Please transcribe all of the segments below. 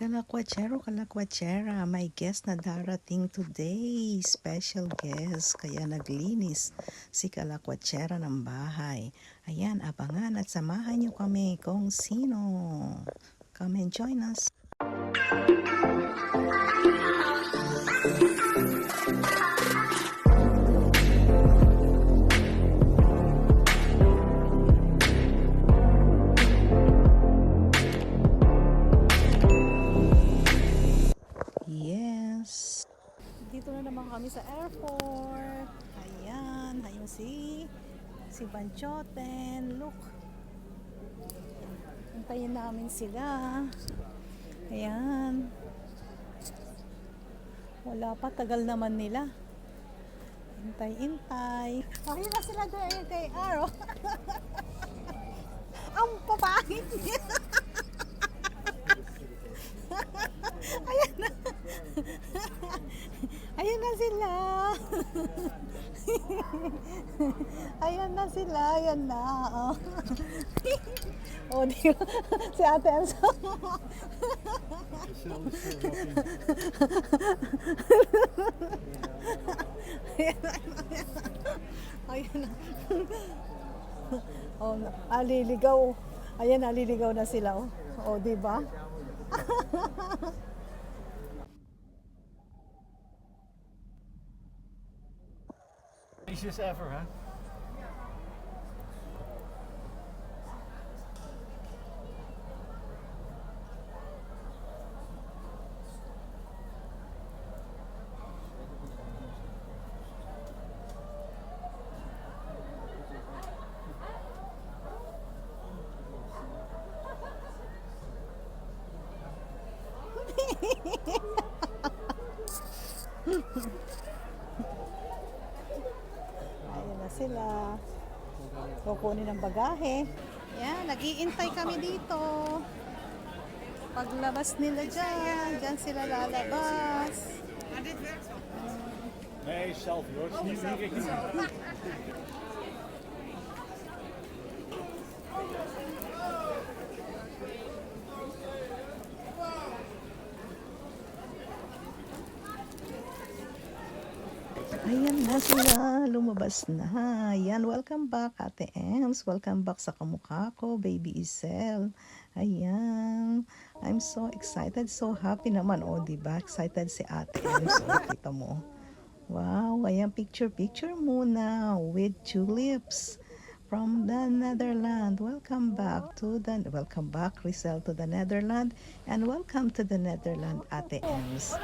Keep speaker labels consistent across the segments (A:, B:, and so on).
A: Kalakwachera, may guest na darating today. Special guest, kaya naglinis si Kalakwachera ng bahay. Ayan, abangan at samahan niyo kami kung sino. Come and join us. Yes. Dito na naman kami sa airport. Ayan, ayun si Banchoten. Look. Hintayin namin sila. Ayan. Wala pa, tagal naman nila. Hintay. Ayun na sila doon kay Aro. Ang papangit niya. Ayan na. Ayan na sila. Ayan na sila. Ayan na. Oh, di ba? Si Ate Elsa. Ayan na. Oh, aliligaw. Ayan, aliligaw na sila. Oh, di ba?
B: Easiest ever, huh?
A: Ayan na sila. Kukunin ang bagahe. Yan, nag-iintay kami dito. Paglabas nila dyan sila lalabas.
B: Nee, selfie hoor. Het is niet richting.
A: Ayan na sila, lumabas na. Ayan, welcome back Ate Ems. Welcome back sa kamukha ko, Baby Isel. Ayan, I'm so excited, so happy naman. O, diba? Excited si Ate Ems. O, kita mo. Wow, ayan, picture muna with tulips from the Netherlands. Welcome back, Rizal, to the Netherlands. And welcome to the Netherlands, Ate Ems.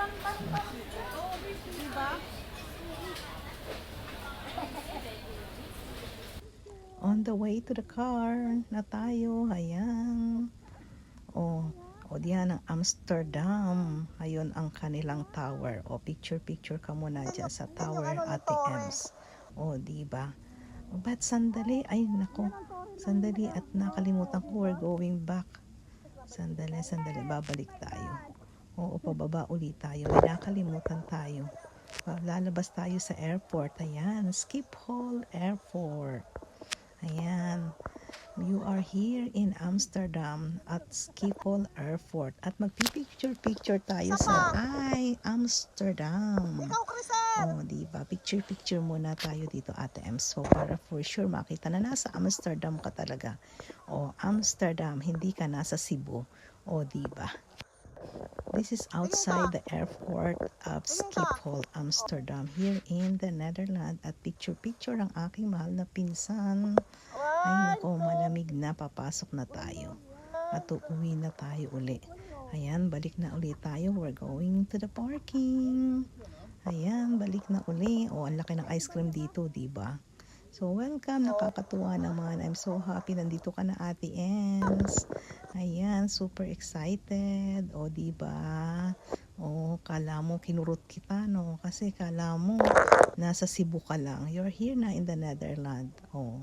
A: On the way to the car na tayo. Ayan. O diyan ang Amsterdam. Ayun ang kanilang tower. O, picture ka muna dyan sa tower, Ate Ems. O, diba? But sandali. Ay, nako. Sandali at nakalimutan ko. We're going back. Sandali. Babalik tayo. O, pababa ulit tayo. May nakalimutan tayo. Lalabas tayo sa airport. Ayan. Schiphol Airport. Ayan, you are here in Amsterdam at Schiphol Airport at magpipicture tayo sa Amsterdam. Oh, diba? Picture muna tayo dito, Ate Ems. So, para for sure makita na nasa Amsterdam ka talaga. Oh, Amsterdam, hindi ka nasa Cebu. Oh, diba? This is outside the airport of Schiphol, Amsterdam, here in the Netherlands. At picture ang aking mahal na pinsan. Ay nako, malamig na, papasok na tayo. At uuwi na tayo uli. Ayan, balik na uli tayo. We're going to the parking. Ayan, balik na uli. Oh, ang laki ng ice cream dito, diba? So, welcome. Nakakatuwa naman. I'm so happy. Nandito ka na, Ate Ems. Ayan, super excited. O, diba? O, kala mo kinurot kita, no? Kasi kala mo nasa Cebu ka lang. You're here na in the Netherlands. O.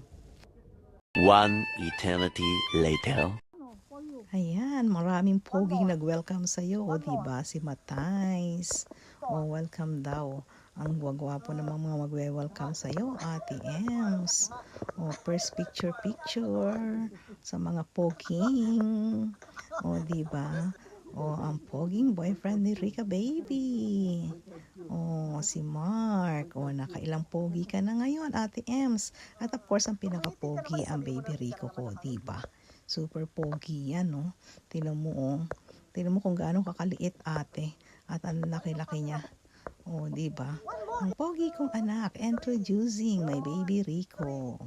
C: One eternity later.
A: Ayan, maraming poging nag-welcome sa'yo. O, diba? Si Matays. O, welcome daw. Ang gwagwapo namang mga magwe-welcome sa'yo, Ate Ems. O, first picture sa mga poging. O, diba? O, ang pogi my friend ni Rika baby. Oh, si Mark. Oh, nakailang pogi ka na ngayon, Ate Ems. At of course, ang pinaka-pogi ang baby Rico ko, diba? Super pogi yan, no? Tingnan mo, oh. Tingnan mo kung gaano kakaliit, ate. At ang laki-laki niya. Oh, diba? Ang pogi kong anak, introducing my baby Rico.